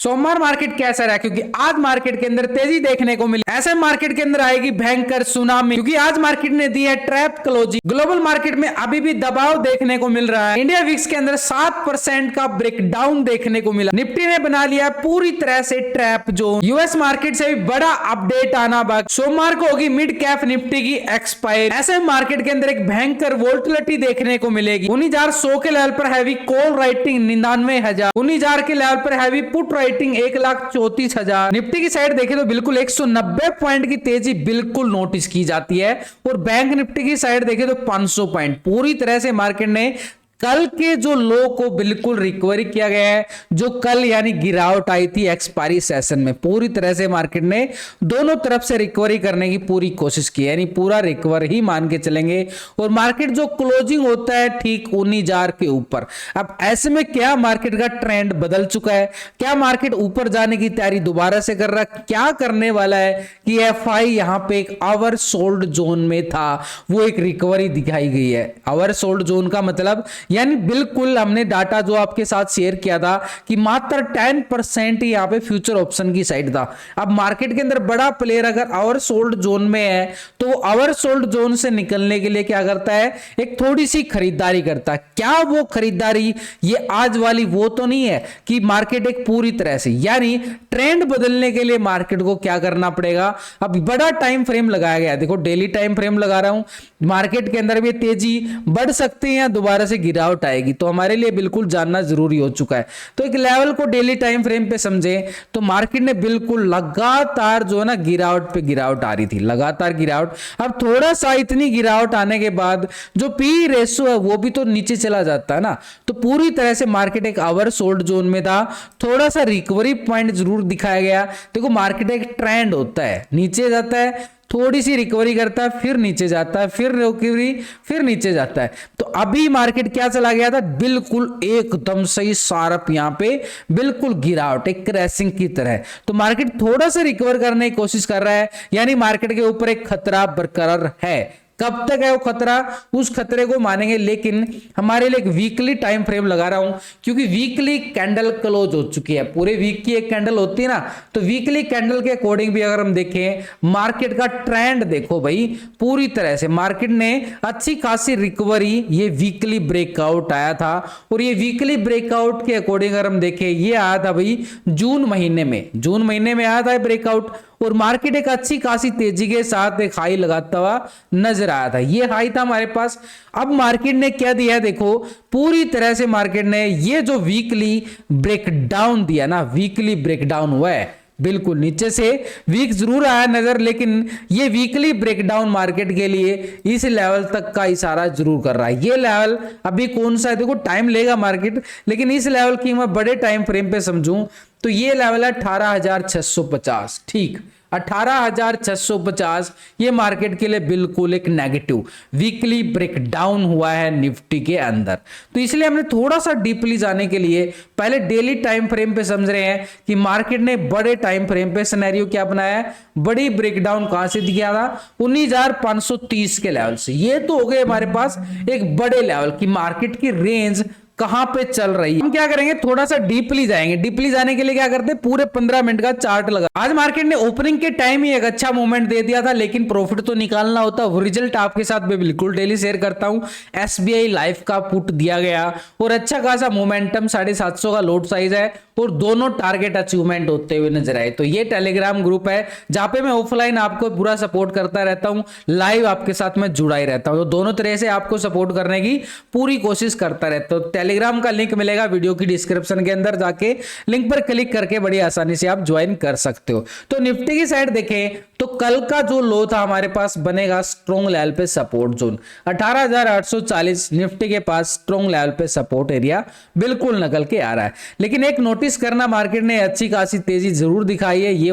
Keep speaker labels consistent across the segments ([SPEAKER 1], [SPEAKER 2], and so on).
[SPEAKER 1] सोमवार मार्केट कैसा रहा? क्योंकि आज मार्केट के अंदर तेजी देखने को मिली। ऐसे मार्केट के अंदर आएगी भयंकर सुनामी, क्योंकि आज मार्केट ने दी है ट्रैप क्लोजिंग। ग्लोबल मार्केट में अभी भी दबाव देखने को मिल रहा है। इंडिया विक्स के अंदर 7% का ब्रेकडाउन देखने को मिला। निफ्टी ने बना लिया पूरी तरह से ट्रैप जोन। यूएस मार्केट से भी बड़ा अपडेट आना बाकी। सोमवार को होगी मिड कैप निफ्टी की एक्सपायर। ऐसे मार्केट के अंदर एक भयंकर वोल्टिलिटी देखने को मिलेगी। 19,100 के लेवल पर हैवी कॉल राइटिंग 99,000, 19,000 के लेवल पर हैवी पुट राइटिंग 1,34,000। निफ्टी की साइड देखें तो बिल्कुल 190 पॉइंट की तेजी बिल्कुल नोटिस की जाती है। और बैंक निफ्टी की साइड देखें तो 500 पॉइंट। पूरी तरह से मार्केट ने कल के जो लो को बिल्कुल रिकवरी किया गया है। जो कल यानी गिरावट आई थी एक्सपायरी सेशन में, पूरी तरह से मार्केट ने दोनों तरफ से रिकवरी करने की पूरी कोशिश की, यानी पूरा रिकवर ही मान के चलेंगे। और मार्केट जो क्लोजिंग होता है ठीक 19,000 के ऊपर। अब ऐसे में क्या मार्केट का ट्रेंड बदल चुका है? क्या मार्केट ऊपर जाने की तैयारी दोबारा से कर रहा है? क्या करने वाला है कि एफआई यहां पे एक ओवर सोल्ड जोन में था, वो एक रिकवरी दिखाई गई है। ओवर सोल्ड जोन का मतलब यानी बिल्कुल हमने डाटा जो आपके साथ शेयर किया था कि मात्र 10% ही यहां पे फ्यूचर ऑप्शन की साइड था। अब मार्केट के अंदर बड़ा प्लेयर अगर ओवर सोल्ड जोन में है तो ओवर सोल्ड जोन से निकलने के लिए क्या करता है? एक थोड़ी सी खरीदारी करता है। क्या वो खरीदारी ये आज वाली वो तो नहीं है कि मार्केट एक पूरी तरह से, यानी ट्रेंड बदलने के लिए मार्केट को क्या करना पड़ेगा? अब बड़ा टाइम फ्रेम लगाया गया है। देखो डेली टाइम फ्रेम लगा रहा हूं। मार्केट के अंदर भी तेजी बढ़ सकती है या दोबारा से गिरावट आएगी, तो हमारे लिए बिल्कुल जानना जरूरी हो चुका है। तो एक लेवल को डेली टाइम फ्रेम पे समझे तो मार्केट ने बिल्कुल लगातार जो है ना गिरावट पे गिरावट आ रही थी, लगातार गिरावट। अब थोड़ा सा इतनी गिरावट आने के बाद जो पी रेशो है वो भी तो नीचे चला जाता है ना। तो पूरी तरह से मार्केट एक ओवर सोल्ड जोन में था। थोड़ा सा रिकवरी पॉइंट जरूर दिखाया गया। देखो मार्केट एक ट्रेंड होता है, नीचे जाता है, थोड़ी सी रिकवरी करता है, फिर नीचे जाता है, फिर रिकवरी, फिर नीचे जाता है। तो अभी मार्केट क्या चला गया था? बिल्कुल एकदम सही शार्प यहां पे बिल्कुल गिरावट, एक क्रैशिंग की तरह। तो मार्केट थोड़ा सा रिकवर करने की कोशिश कर रहा है, यानी मार्केट के ऊपर एक खतरा बरकरार है। कब तक है वो खतरा? उस खतरे को मानेंगे, लेकिन हमारे लिए एक वीकली टाइम फ्रेम लगा रहा हूं, क्योंकि वीकली कैंडल क्लोज हो चुकी है। पूरे वीक की एक कैंडल होती है ना, तो वीकली कैंडल के अकॉर्डिंग भी अगर हम देखें मार्केट का ट्रेंड, देखो भाई पूरी तरह से मार्केट ने अच्छी खासी रिकवरी, ये वीकली ब्रेकआउट आया था। और ये वीकली ब्रेकआउट के अकॉर्डिंग अगर हम देखें, ये आया था भाई जून महीने में आया था ब्रेकआउट। और मार्केट एक अच्छी खासी तेजी के साथ एक हाई लगाता हुआ नजर आया था। ये हाई था हमारे पास। अब मार्केट ने क्या दिया है? देखो पूरी तरह से मार्केट ने ये जो वीकली ब्रेकडाउन दिया ना, वीकली ब्रेकडाउन हुआ है, बिल्कुल नीचे से वीक जरूर आया नजर, लेकिन ये वीकली ब्रेकडाउन मार्केट के लिए इस लेवल तक का इशारा जरूर कर रहा है। ये लेवल अभी कौन सा है? देखो टाइम लेगा मार्केट, लेकिन इस लेवल की मैं बड़े टाइम फ्रेम पे समझूं तो ये लेवल है 18,650। ठीक, 18,650 ये मार्केट के लिए बिल्कुल एक नेगेटिव वीकली ब्रेकडाउन हुआ है निफ्टी के अंदर। तो इसलिए हमने थोड़ा सा डीपली जाने के लिए पहले डेली टाइम फ्रेम पे समझ रहे हैं कि मार्केट ने बड़े टाइम फ्रेम पे सिनेरियो क्या बनाया है। बड़ी ब्रेकडाउन कहां से दिया था? 19,530 के लेवल से। ये तो हो गए हमारे पास एक बड़े लेवल की मार्केट की रेंज कहां पे चल रही है। हम क्या करेंगे? थोड़ा सा डीपली जाएंगे। डीपली जाने के लिए क्या करते हैं? पूरे 15 मिनट का चार्ट लगा। आज मार्केट ने ओपनिंग के टाइम ही एक अच्छा मूवमेंट दे दिया था, लेकिन प्रॉफिट तो निकालना होता। वो रिजल्ट आपके साथ मैं बिल्कुल डेली शेयर करता हूं। एसबीआई लाइफ का पुट दिया गया और अच्छा खासा मोमेंटम, 750 का लोड साइज है और दोनों टारगेट अचीवमेंट होते हुए नजर आए। तो ये टेलीग्राम ग्रुप है जहां पे मैं ऑफलाइन आपको पूरा सपोर्ट करता रहता हूं, लाइव आपके साथ में जुड़ा ही रहता हूं। तो दोनों तरह से आपको सपोर्ट करने की पूरी कोशिश करता रहता हूं। टेलीग्राम का लिंक मिलेगा वीडियो की डिस्क्रिप्शन के अंदर, जाके लिंक पर क्लिक करके बड़ी आसानी से आप ज्वाइन कर सकते हो। तो निफ्टी की साइड देखें तो कल का जो लो था हमारे पास बनेगा स्ट्रॉन्ग लेवल पे सपोर्ट जोन 18,840। निफ्टी के पास स्ट्रॉन्ग लेवल पे सपोर्ट एरिया बिल्कुल निकल के आ रहा है। लेकिन एक नोटिस करना, मार्केट ने अच्छी खासी तेजी जरूर दिखाई है। ये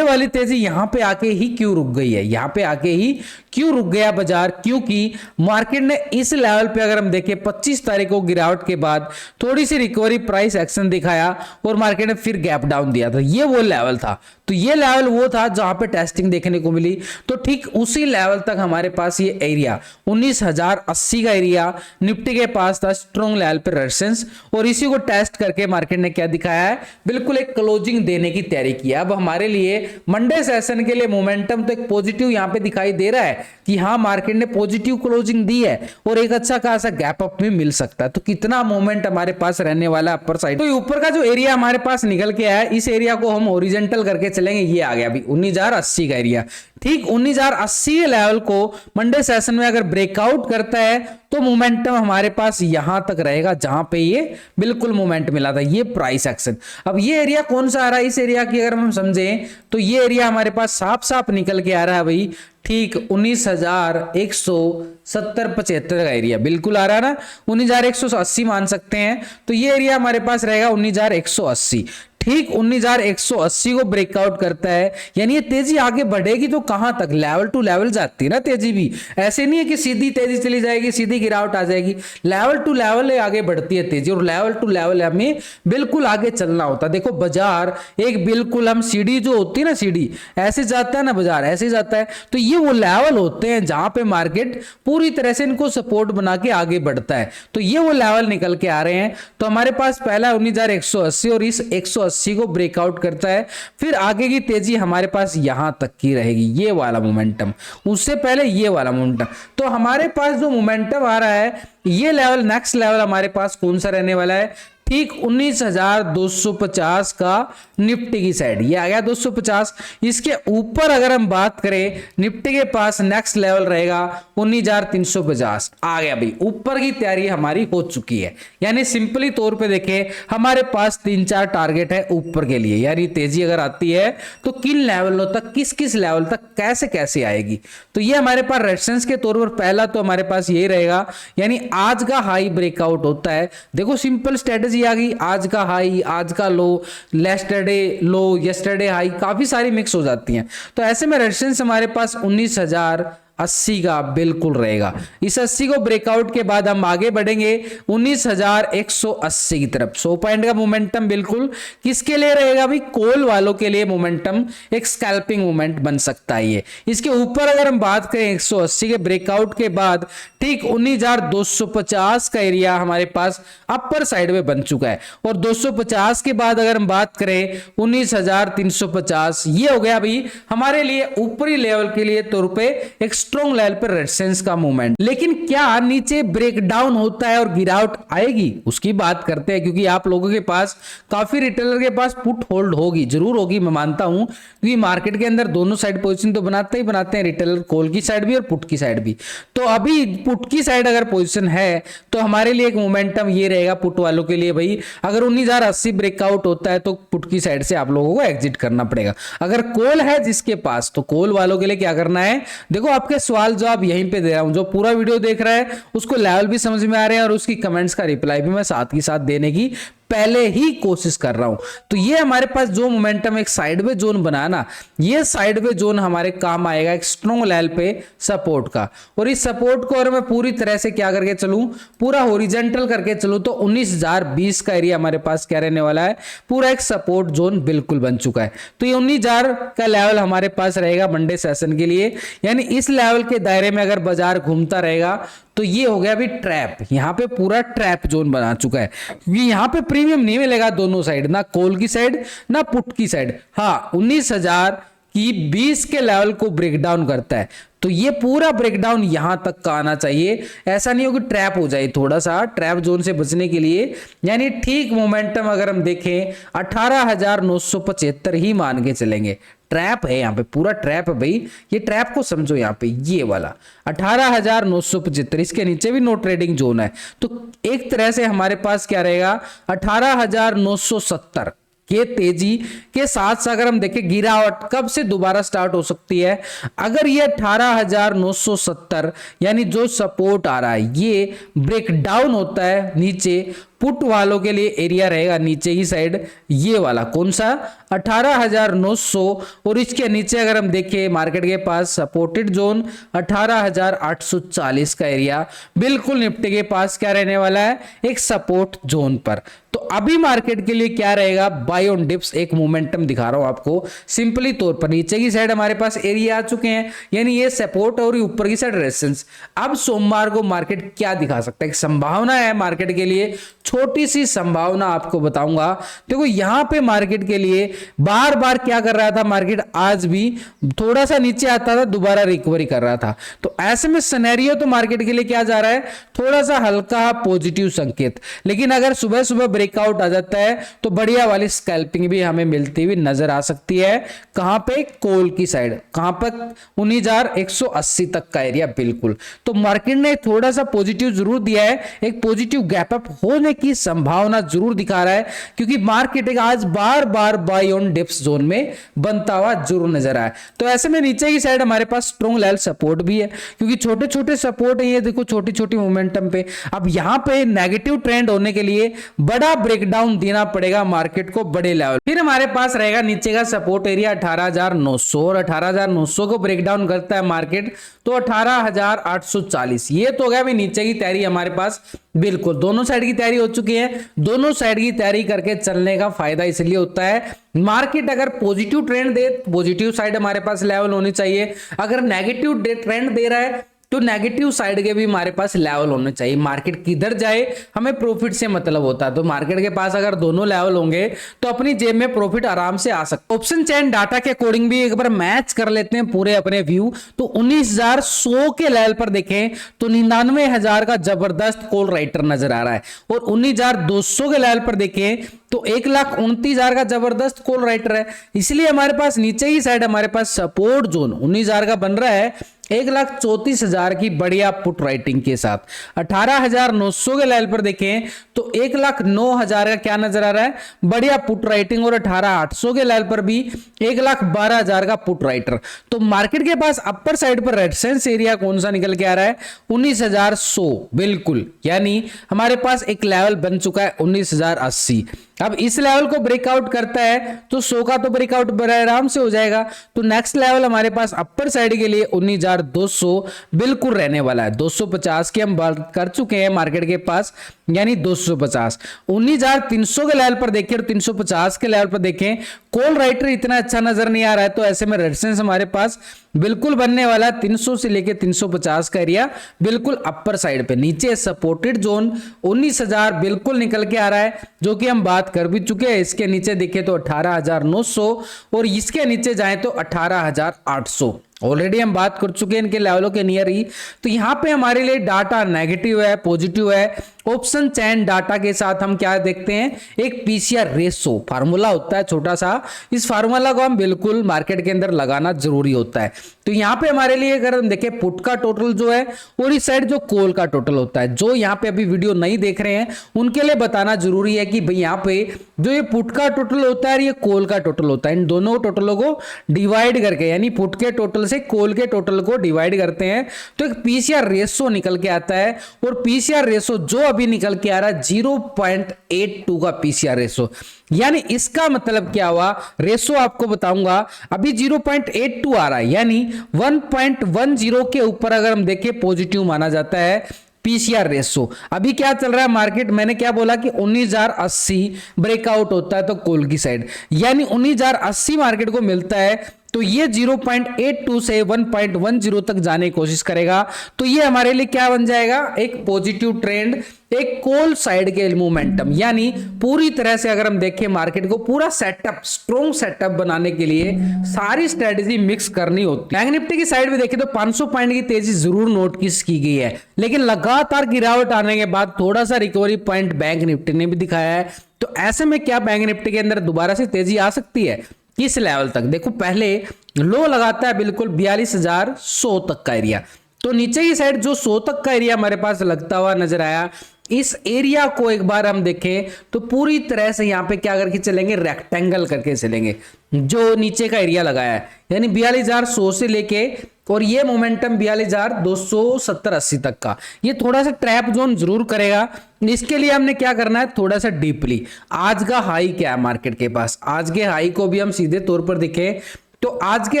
[SPEAKER 1] वाली तेजी यहां पे आके ही क्यों रुक गई है? यहां पे आके ही क्यों रुक गया बाजार? क्योंकि मार्केट ने इस लेवल पे अगर हम देखें 25 तारीख को गिरावट के बाद थोड़ी सी रिकवरी प्राइस एक्शन दिखाया और मार्केट ने फिर गैप डाउन दिया था। ये वो लेवल था, तो ये लेवल वो था जहां पे टेस्टिंग देखने को मिली। तो ठीक उसी लेवल तक हमारे पास ये एरिया 19,080 का एरिया निफ्टी के पास था, स्ट्रॉन्ग लेवल पे रेजिस्टेंस, और इसी को टेस्ट करके मार्केट ने क्या दिखाया है, बिल्कुल एक क्लोजिंग देने की तैयारी की है। अब हमारे लिए मंडे सेशन के लिए मोमेंटम तो एक पॉजिटिव यहां पे दिखाई दे रहा है कि हाँ मार्केट ने पॉजिटिव क्लोजिंग दी है और एक अच्छा खासा गैप अप में मिल सकता है। तो कितना मोमेंट हमारे पास रहने वाला है अपर साइड। तो ऊपर का जो एरिया हमारे पास निकल के आया, इस एरिया को हम ओरिजेंटल करके चलेंगे। ये आ गया अभी 19,080 का एरिया। ठीक 19,080 लेवल को मंडे सेशन में अगर ब्रेकआउट करता है तो मोमेंटम हमारे पास यहां तक रहेगा जहां पे ये बिल्कुल मोमेंट मिला था, ये प्राइस एक्शन। अब ये एरिया कौन सा आ रहा है, इस एरिया की अगर हम समझें तो ये एरिया हमारे पास साफ साफ निकल के आ रहा है भाई। ठीक 19,170-75 का एरिया बिल्कुल आ रहा है ना, 19,180 मान सकते हैं। तो ये एरिया हमारे पास रहेगा 19,180। ठीक 19,180 को ब्रेकआउट करता है, यानी ये तेजी आगे बढ़ेगी तो कहां तक, लेवल टू लेवल जाती है ना तेजी भी। ऐसे नहीं है कि सीधी तेजी चली जाएगी, सीधी गिरावट आ जाएगी, लेवल टू लेवल आगे बढ़ती है तेजी, और लेवल टू लेवल हमें बिल्कुल आगे चलना होता है। देखो बाजार एक बिल्कुल हम सीढ़ी जो होती है ना, सीढ़ी ऐसे जाता है ना, बाजार ऐसे जाता है। तो ये वो लेवल होते हैं जहां पे मार्केट पूरी तरह से इनको सपोर्ट बना के आगे बढ़ता है। तो ये वो लेवल निकल के आ रहे हैं। तो हमारे पास पहला 19,180 और इस 180 को ब्रेकआउट करता है, फिर आगे की तेजी हमारे पास यहां तक की रहेगी, ये वाला मोमेंटम, उससे पहले ये वाला मोमेंटम। तो हमारे पास जो मोमेंटम आ रहा है, ये लेवल नेक्स्ट लेवल हमारे पास कौन सा रहने वाला है, ठीक 19,250 का निफ्टी की साइड, ये आ गया 250। इसके ऊपर अगर हम बात करें, निफ्टी के पास नेक्स्ट लेवल रहेगा 19,350। आ गया भाई, ऊपर की तैयारी हमारी हो चुकी है। यानी सिंपली तौर पे देखें, हमारे पास 3-4 टारगेट है ऊपर के लिए, यानी तेजी अगर आती है तो किन लेवलों तक, किस किस लेवल तक, कैसे कैसे आएगी। तो ये हमारे पास रेजिस्टेंस के तौर पर पहला तो हमारे पास ये रहेगा, यानी आज का हाई ब्रेकआउट होता है। देखो सिंपल स्ट्रेटेजी आ गई, आज का हाई, आज का लो, येस्टरडे लो, येस्टरडे हाई, काफी सारी मिक्स हो जाती हैं। तो ऐसे में रेजिस्टेंस हमारे पास 19,080 का बिल्कुल रहेगा। इस 80 को ब्रेकआउट के बाद हम आगे बढ़ेंगे 19,180 की तरफ। 100 पॉइंट का मोमेंटम बिल्कुल किसके लिए रहेगा भाई, कॉल वालों के लिए मोमेंटम एक स्कैल्पिंग मोमेंट बन सकता है ये। इसके ऊपर अगर हम बात करें 180 के ब्रेकआउट के बाद, ठीक 19,250 का एरिया हमारे पास अपर साइड में बन चुका है, और 250 के बाद अगर हम बात करें 19,350, ये हो गया भाई हमारे लिए ऊपरी लेवल के लिए तौर पे एक स्ट्रॉन्ग लेवल पर रेजिस्टेंस का मूवमेंट। लेकिन क्या नीचे ब्रेकडाउन होता है और गिरावट आएगी, उसकी बात करते हैं। क्योंकि आप लोगों के पास, काफी रिटेलर के पास पुट होल्ड होगी, जरूर होगी, मैं मानता हूं, क्योंकि मार्केट के अंदर दोनों साइड पोजीशन तो बनाते ही बनाते हैं रिटेलर, कॉल की साइड भी और पुट की साइड भी। तो अभी पुट की साइड अगर पोजीशन है तो हमारे लिए एक मोमेंटम ये रहेगा पुट वालों के लिए भाई, अगर 19,080 ब्रेकआउट होता है तो पुट की साइड से आप लोगों को एग्जिट करना पड़ेगा। अगर कॉल है जिसके पास, तो कॉल वालों के लिए क्या करना है, देखो आपके सवाल जवाब यहीं पे दे रहा हूं, जो पूरा वीडियो देख रहा है उसको लेवल भी समझ में आ रहे हैं और उसकी कमेंट्स का रिप्लाई भी मैं साथ ही साथ देने की पहले ही कोशिश कर रहा हूं। तो ये हमारे पास जो मोमेंटम एक साइडवे जोन बनाना, ये साइडवे जोन हमारे काम आएगा एक स्ट्रॉन्ग लेवल पे सपोर्ट का। और इस सपोर्ट को अगर मैं पूरी तरह से क्या करके चलूं, पूरा हॉरिजॉन्टल करके चलूं, तो 19,020 का एरिया हमारे पास क्या रहने वाला है, पूरा एक सपोर्ट जोन बिल्कुल बन चुका है। तो ये 19,000 का लेवल हमारे पास रहेगा मंडे सेशन के लिए। यानी इस लेवल के दायरे में अगर बाजार घूमता रहेगा तो ये हो गया अभी ट्रैप, यहां पे पूरा ट्रैप जोन बना चुका है। क्योंकि यहां पे प्रीमियम नहीं मिलेगा दोनों साइड, ना कॉल की साइड ना पुट की साइड। हाँ 19,000 की 20 के लेवल को ब्रेकडाउन करता है, तो ये पूरा ब्रेकडाउन यहां तक का आना चाहिए। ऐसा नहीं हो कि ट्रैप हो जाए, थोड़ा सा ट्रैप जोन से बचने के लिए। यानी ठीक मोमेंटम अगर हम देखें 18,975 ही मान के चलेंगे। ट्रैप है यहाँ पे, पूरा ट्रैप है भाई, ये ट्रैप को समझो। यहाँ पे ये वाला 18,975, इसके नीचे भी नो ट्रेडिंग जोन है। तो एक तरह से हमारे पास क्या रहेगा 18,970, के तेजी के साथ साथ अगर हम देखें गिरावट कब से दोबारा स्टार्ट हो सकती है, अगर ये 18,970 यानी जो सपोर्ट आ रहा है ये ब्रेक डाउन होता है नीचे, पुट वालों के लिए एरिया रहेगा नीचे की साइड ये वाला कौन सा 18,900, और इसके नीचे अगर हम देखें मार्केट के पास सपोर्टेड जोन 18,840 का एरिया बिल्कुल निफ्टी के पास क्या रहने वाला है, एक सपोर्ट जोन पर। तो अभी मार्केट के लिए क्या रहेगा, बाय ऑन डिप्स, एक मोमेंटम दिखा रहा हूं आपको सिंपली तौर पर। नीचे की साइड हमारे पास एरिया आ चुके हैं यानी ये सपोर्ट और ऊपर की साइड रेजिस्टेंस। अब सोमवार को मार्केट क्या दिखा सकता है, एक संभावना है मार्केट के लिए, छोटी सी संभावना आपको बताऊंगा। देखो यहां पे मार्केट के लिए बार बार क्या कर रहा था मार्केट, आज भी थोड़ा सा नीचे आता था दोबारा रिकवरी कर रहा था। तो ऐसे में सिनेरियो तो मार्केट के लिए क्या जा रहा है, थोड़ा सा हल्का पॉजिटिव संकेत। लेकिन अगर सुबह सुबह ब्रेकआउट आ जाता है तो बढ़िया वाली स्कैल्पिंग भी हमें मिलती हुई नजर आ सकती है। कहां पे, कॉल की साइड, कहां पर 19,180 तक का एरिया बिल्कुल। तो मार्केट ने थोड़ा सा पॉजिटिव जरूर दिया है, एक पॉजिटिव गैप अप होने की संभावना जरूर दिखा रहा है, क्योंकि मार्केट आज बार बार बाय ऑन डिप्स जोन में बनता हुआ जरूर नजर आया। तो ऐसे में नीचे की साइड हमारे पास स्ट्रॉन्ग लेवल सपोर्ट भी है, क्योंकि छोटे छोटे सपोर्ट है ये देखो, छोटी छोटी मोमेंटम पे। अब यहां पे नेगेटिव ट्रेंड होने के लिए बड़ा ब्रेकडाउन देना पड़ेगा मार्केट को, बड़े लेवल। फिर हमारे पास रहेगा नीचे का सपोर्ट एरिया 18,900, और 18,900 को ब्रेकडाउन करता है मार्केट तो 18,840। ये तो हो गया भाई नीचे की तैयारी हमारे पास, बिल्कुल दोनों साइड की तैयारी हो चुकी है। दोनों साइड की तैयारी करके चलने का फायदा इसलिए होता है, मार्केट अगर पॉजिटिव ट्रेंड दे, पॉजिटिव साइड हमारे पास लेवल होनी चाहिए। अगर नेगेटिव ट्रेंड दे रहा है तो नेगेटिव साइड के भी हमारे पास लेवल होने चाहिए। मार्केट किधर जाए हमें प्रॉफिट से मतलब होता है, तो मार्केट के पास अगर दोनों लेवल होंगे तो अपनी जेब में प्रॉफिट आराम से आ सकता है। ऑप्शन चेन डाटा के अकॉर्डिंग भी एक बार मैच कर लेते हैं पूरे अपने व्यू। तो 19,100 के लेवल पर देखें तो 99,000 का जबरदस्त कॉल राइटर नजर आ रहा है, और 19,200 के लेवल पर देखें तो 1,29,000 का जबरदस्त कॉल राइटर है। इसलिए हमारे पास नीचे ही साइड हमारे पास सपोर्ट जोन 19,000 का बन रहा है, 1,34,000 की बढ़िया पुट राइटिंग के साथ। 18,900 के लेवल पर देखें तो 1,09,000 का क्या नजर आ रहा है, बढ़िया पुट राइटिंग, और 18,800 के लेवल पर भी 1,12,000 का पुट राइटर। तो मार्केट के पास अपर साइड पर रेजिस्टेंस एरिया कौन सा निकल के आ रहा है, 19,100 बिल्कुल, यानी हमारे पास एक लेवल बन चुका है 19,080। अब इस लेवल को ब्रेकआउट करता है तो 100 का तो ब्रेकआउट बड़े आराम से हो जाएगा। तो नेक्स्ट लेवल हमारे पास अपर साइड के लिए 19,200 बिल्कुल रहने वाला है। 250 की हम बात कर चुके हैं मार्केट के पास, यानी 250। 19,300 के लेवल पर देखें और 350 के लेवल पर देखें, कॉल राइटर इतना अच्छा नजर नहीं आ रहा है, तो ऐसे में रेजिस्टेंस हमारे पास बिल्कुल बनने वाला है 300 से लेके 350 का एरिया बिल्कुल अपर साइड पे। नीचे सपोर्टेड जोन 19,000 बिल्कुल निकल के आ रहा है, जो कि हम बात कर भी चुके हैं। इसके नीचे देखें तो 18,900, और इसके नीचे जाए तो 18,800। ऑलरेडी हम बात कर चुके हैं इनके लेवलों के नियर ही। तो यहां पे हमारे लिए डाटा नेगेटिव है, पॉजिटिव है। ऑप्शन चैन डाटा के साथ हम क्या देखते हैं, एक पीसीआर रेशो फार्मूला होता है छोटा सा, इस फार्मूला को हम बिल्कुल मार्केट के अंदर लगाना जरूरी होता है। तो यहां पे हमारे लिए अगर हम देखें पुट का टोटल जो है, और इस साइड जो कॉल का टोटल होता है, जो यहां पे अभी वीडियो नहीं देख रहे हैं उनके लिए बताना जरूरी है कि भाई यहां पे जो ये पुट का टोटल होता है, ये कॉल का टोटल होता है, इन दोनों टोटलों को डिवाइड करके, यानी पुट के टोटल से कॉल के टोटल को डिवाइड करते हैं तो एक पीसीआर रेशो निकल के आता है। और पीसीआर रेशो जो अभी निकल के आ रहा है 0.82 का पीसीआर रेशो, यानी इसका मतलब क्या हुआ, रेशो आपको बताऊंगा। अभी 0.82 आ रहा है, यानी 1.10 के ऊपर अगर हम देखें पॉजिटिव माना जाता है पीसीआर रेशो। अभी क्या चल रहा है मार्केट, मैंने क्या बोला कि 19,080 ब्रेकआउट होता है तो कॉल की साइड, यानी 19,080 मार्केट को मिलता है तो ये 0.82 से 1.10 तक जाने की कोशिश करेगा। तो ये हमारे लिए क्या बन जाएगा, एक पॉजिटिव ट्रेंड, एक कॉल साइड के मोमेंटम। यानी पूरी तरह से अगर हम देखें मार्केट को पूरा सेटअप, स्ट्रॉन्ग सेटअप बनाने के लिए सारी स्ट्रेटेजी मिक्स करनी होती है। बैंक निफ्टी की साइड में देखें तो 500 पॉइंट की तेजी जरूर नोटिस की गई है, लेकिन लगातार गिरावट आने के बाद थोड़ा सा रिकवरी पॉइंट बैंक निफ्टी ने भी दिखाया है। तो ऐसे में क्या बैंक निफ्टी के अंदर दोबारा से तेजी आ सकती है, किस लेवल तक, देखो पहले लो लगाता है बिल्कुल 42,100 तक का एरिया। तो नीचे की साइड जो 100 तक का एरिया हमारे पास लगता हुआ नजर आया, इस एरिया को एक बार हम देखें तो पूरी तरह से यहाँ पे क्या करके चलेंगे, रेक्टेंगल करके चलेंगे। जो नीचे का एरिया लगाया है यानी 42,100 से लेके और ये मोमेंटम 42,270-80 तक का, ये थोड़ा सा ट्रैप जोन जरूर करेगा। इसके लिए हमने क्या करना है, थोड़ा सा डीपली आज का हाई क्या है मार्केट के पास, आज के हाई को भी हम सीधे तौर पर देखें तो आज के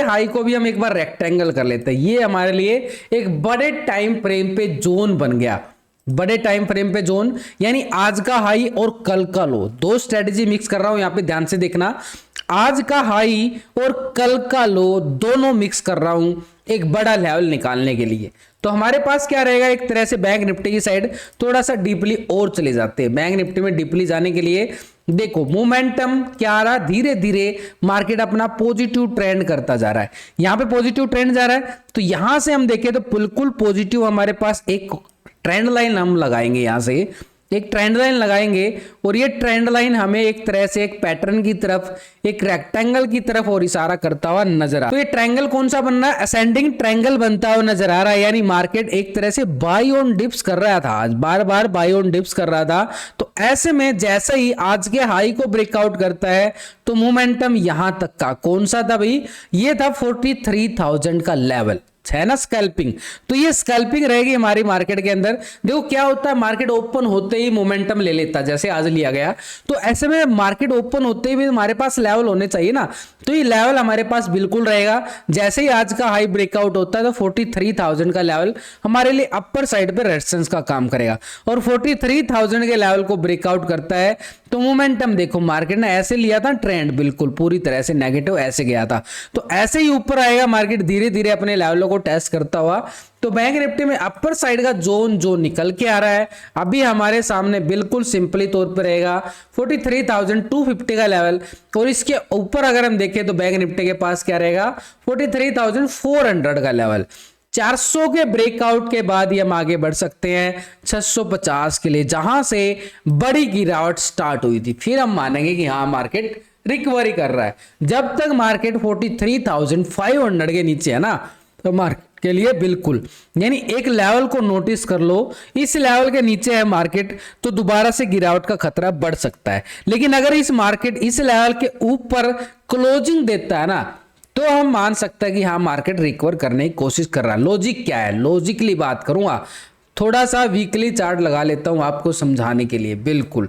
[SPEAKER 1] हाई को भी हम एक बार रेक्टेंगल कर लेते हैं। ये हमारे लिए एक बड़े टाइम फ्रेम पे जोन बन गया, बड़े टाइम फ्रेम पे जोन, यानी आज का हाई और कल का लो, दो स्ट्रेटेजी मिक्स कर रहा हूं, यहां पे ध्यान से देखना। आज का हाई और कल का लो दोनों मिक्स कर रहा हूं एक बड़ा लेवल निकालने के लिए। तो हमारे पास क्या रहेगा, एक तरह से बैंक निफ्टी की साइड थोड़ा सा डीपली और चले जाते हैं। बैंक निफ्टी में डीपली जाने के लिए देखो मोमेंटम क्या आ रहा, धीरे धीरे मार्केट अपना पॉजिटिव ट्रेंड करता जा रहा है। यहां पे पॉजिटिव ट्रेंड जा रहा है तो यहां से हम देखें तो बिल्कुल पॉजिटिव हमारे पास एक ट्रेंड लाइन हम लगाएंगे, यहां से एक ट्रेंड लाइन लगाएंगे और ये ट्रेंड लाइन हमें एक तरह से एक पैटर्न की तरफ, एक रेक्टेंगल की तरफ और इशारा करता हुआ नजर आ। तो ये ट्रायंगल कौन सा बन रहा है, असेंडिंग ट्रायंगल बनता हुआ नजर आ रहा है, यानी मार्केट एक तरह से बाई ऑन डिप्स कर रहा था, आज बार बार बाई ऑन डिप्स कर रहा था। तो ऐसे में जैसे ही आज के हाई को ब्रेकआउट करता है तो मोमेंटम यहां तक का कौन सा था भाई, ये था 43,000 का लेवल है ना, स्कैल्पिंग। तो ये स्कैल्पिंग रहेगी हमारी मार्केट के अंदर। देखो क्या होता है, मार्केट ओपन होते ही मोमेंटम ले लेता, जैसे आज लिया गया। तो ऐसे में मार्केट ओपन होते ही भी हमारे पास लेवल होने चाहिए ना, तो ये लेवल हमारे पास बिल्कुल रहेगा। जैसे ही आज का हाई ब्रेकआउट होता है तो 43,000 का लेवल हमारे लिए अपर साइड पे रेजिस्टेंस का काम करेगा और 43,000 के लेवल को ब्रेकआउट करता है तो मोमेंटम देखो मार्केट ने ऐसे लिया था, ट्रेंड बिल्कुल पूरी तरह से नेगेटिव ऐसे गया था। तो ऐसे ही ऊपर आएगा मार्केट धीरे धीरे अपने लेवलों को टेस्ट करता हुआ। तो बैंक निफ्टी में अपर साइड का जोन जो निकल के आ रहा है अभी हमारे सामने बिल्कुल सिंपली तौर पर रहेगा 43,250 का लेवल, और इसके ऊपर अगर हम देखें तो बैंक निफ्टी के पास क्या रहेगा 43,400 का लेवल। 400 के ब्रेकआउट के बाद ही हम आगे बढ़ सकते हैं 650 के लिए, जहां से बड़ी गिरावट स्टार्ट हुई थी। फिर हम मानेंगे कि हाँ मार्केट रिकवरी कर रहा है। जब तक मार्केट 43,500 के नीचे है ना तो मार्केट के लिए बिल्कुल, यानी एक लेवल को नोटिस कर लो, इस लेवल के नीचे है मार्केट तो दोबारा से गिरावट का खतरा बढ़ सकता है। लेकिन अगर इस मार्केट इस लेवल के ऊपर क्लोजिंग देता है ना तो हम मान सकते हैं कि हाँ मार्केट रिकवर करने की कोशिश कर रहा है। लॉजिक क्या है, लॉजिकली बात करूंगा, थोड़ा सा वीकली चार्ट लगा लेता हूं आपको समझाने के लिए। बिल्कुल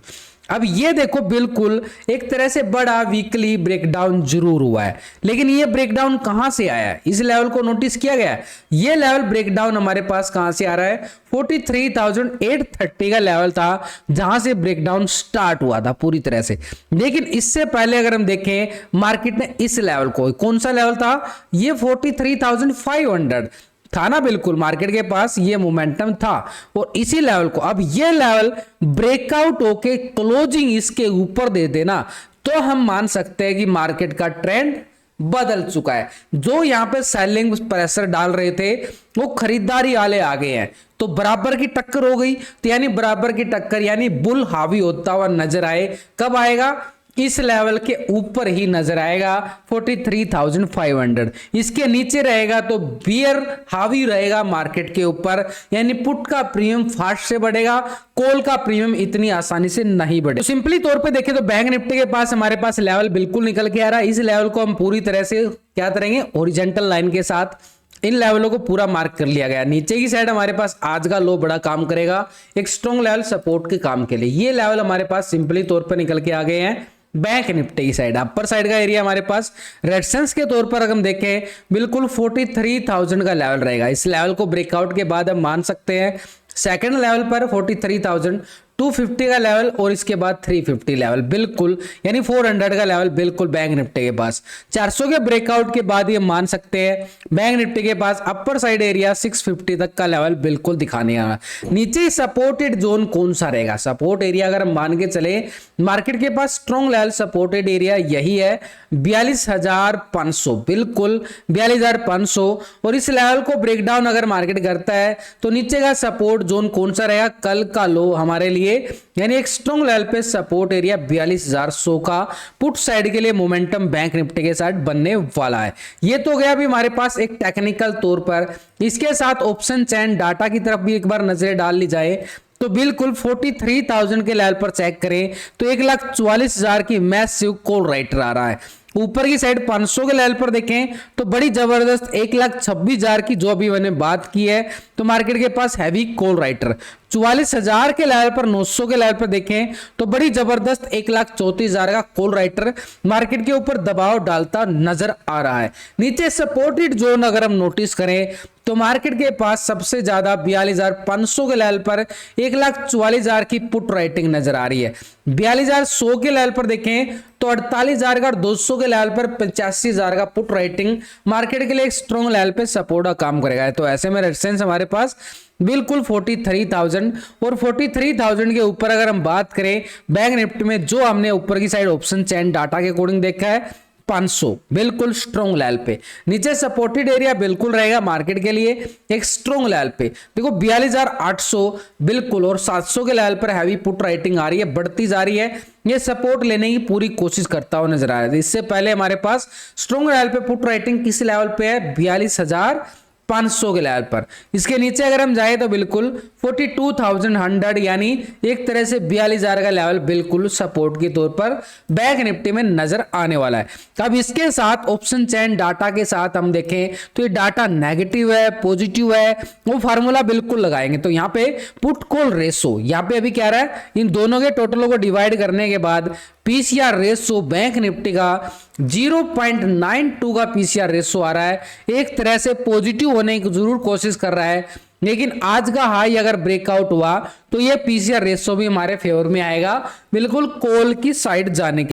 [SPEAKER 1] अब ये देखो बिल्कुल एक तरह से बड़ा वीकली ब्रेकडाउन जरूर हुआ है, लेकिन ये ब्रेकडाउन कहां से आया है, इस लेवल को नोटिस किया गया है। ये लेवल ब्रेकडाउन हमारे पास कहां से आ रहा है, 43,830 का लेवल था जहां से ब्रेकडाउन स्टार्ट हुआ था पूरी तरह से। लेकिन इससे पहले अगर हम देखें मार्केट ने इस लेवल को, कौन सा लेवल था ये 43,500 था ना, बिल्कुल मार्केट के पास ये मोमेंटम था और इसी लेवल को अब ये लेवल ब्रेकआउट होके क्लोजिंग इसके ऊपर दे देना तो हम मान सकते हैं कि मार्केट का ट्रेंड बदल चुका है। जो यहां पे सेलिंग प्रेशर डाल रहे थे वो खरीदारी वाले आ गए हैं, तो बराबर की टक्कर हो गई। तो यानी बराबर की टक्कर यानी बुल हावी होता हुआ नजर आए, कब आएगा, इस लेवल के ऊपर ही नजर आएगा 43,500। इसके नीचे रहेगा तो बियर हावी रहेगा मार्केट के ऊपर, यानी पुट का प्रीमियम फास्ट से बढ़ेगा, कॉल का प्रीमियम इतनी आसानी से नहीं बढ़ेगा। तो सिंपली तौर पे देखें तो बैंक निफ्टी के पास हमारे पास लेवल बिल्कुल निकल के आ रहा है। इस लेवल को हम पूरी तरह से क्या करेंगे, ओरिजेंटल लाइन के साथ इन लेवलों को पूरा मार्क कर लिया गया। नीचे की साइड हमारे पास आज का लो बड़ा काम करेगा एक स्ट्रॉन्ग लेवल सपोर्ट के काम के लिए। ये लेवल हमारे पास सिंपली तौर पर निकल के आ गए हैं बैंक निफ्टी की साइड। अपर साइड का एरिया हमारे पास रेजिस्टेंस के तौर पर अगर हम देखें बिल्कुल 43,000 का लेवल रहेगा। इस लेवल को ब्रेकआउट के बाद हम मान सकते हैं सेकंड लेवल पर 43,250 का लेवल और इसके बाद 350 लेवल, बिल्कुल यानी 400 का लेवल बिल्कुल बैंक निफ्टी के पास। 400 के ब्रेकआउट के बाद ये मान सकते हैं बैंक निफ्टी के पास अपर साइड एरिया 650 तक का लेवल बिल्कुल दिखाने आ रहा है। नीचे सपोर्टेड जोन कौन सा रहेगा, सपोर्ट एरिया अगर हम मान के चले मार्केट के पास स्ट्रॉन्ग लेवल सपोर्टेड एरिया यही है 42,500, बिल्कुल 42,500। और इस लेवल को ब्रेकडाउन अगर मार्केट करता है तो नीचे का सपोर्ट जोन कौन सा रहेगा, कल का लो हमारे लिए, यानी एक स्ट्रॉन्ग लेवल पे सपोर्ट एरिया 42,100 का पुट साइड के लिए मोमेंटम बैंक निफ्टी के साथ बनने वाला है। ये तो गया भी हमारे पास एक टेक्निकल तौर पर। इसके साथ ऑप्शन चैन डाटा की तरफ भी एक बार नजर डाल ली जाए तो बिल्कुल 43,000 के लेवल पर चेक करें तो 1,44,000 की मैसिव कॉल राइटर आ रहा है। ऊपर की साइड 500 के लेवल पर देखें तो बड़ी जबरदस्त 1,26,000 की जो अभी मैंने बात की है, तो मार्केट के पास हैवी कॉल राइटर। 44,000 के लेवल पर 900 के लेवल पर देखें तो बड़ी जबरदस्त 1,34,000 का कॉल राइटर मार्केट के ऊपर दबाव डालता नजर आ रहा है। नीचे सपोर्टेड जोन अगर हम नोटिस करें तो मार्केट के पास सबसे ज्यादा 42,500 के लेवल पर 1,44,000 की पुट राइटिंग नजर आ रही है। 42,100 के लेवल पर देखें तो 48,200 के लेवल पर 85,000 का पुट राइटिंग मार्केट के लिए एक स्ट्रॉन्ग लेवल पे सपोर्ट का काम करेगा। तो ऐसे में रेजिस्टेंस हमारे पास बिल्कुल 43,000 और 43,000 के ऊपर अगर हम बात करें बैंक निफ्टी में, जो हमने ऊपर की साइड ऑप्शन चैन डाटा के अकॉर्डिंग देखा है 500 बिल्कुल स्ट्रॉन्ग लेवल पे। नीचे सपोर्टेड एरिया बिल्कुल रहेगा मार्केट के लिए एक स्ट्रॉन्ग लेवल पे। देखो 42,800 बिल्कुल और 700 के लेवल पर हैवी पुट राइटिंग आ रही है, बढ़ती जा रही है। ये सपोर्ट लेने की पूरी कोशिश करता हुआ नजर आ रहा है। इससे पहले हमारे पास स्ट्रॉन्ग लेवल पे पुट राइटिंग किस लेवल पे है, 42,500 के लेवल पर। इसके नीचे अगर हम जाए तो बिल्कुल 42,100 यानी एक तरह से 42,000 का लेवल बिल्कुल सपोर्ट के तौर पर बैंक निफ्टी में नजर आने वाला है। अब इसके साथ ऑप्शन चैन डाटा के साथ हम देखें तो ये डाटा नेगेटिव है पॉजिटिव है, वो फार्मूला बिल्कुल लगाएंगे। तो यहाँ पे पुट कॉल रेशो यहाँ पे अभी क्या रहा है, इन दोनों के टोटलों को डिवाइड करने के बाद पीसीआर रेशो बैंक निफ्टी का 0.92 का पीसीआर रेशो आ रहा है। एक तरह से पॉजिटिव होने की जरूर कोशिश कर रहा है, लेकिन आज का हाई अगर ब्रेकआउट हुआ तो ये पीसीआर रेशो भी हमारे फेवर में आएगा बिल्कुल कॉल की साइड जाने के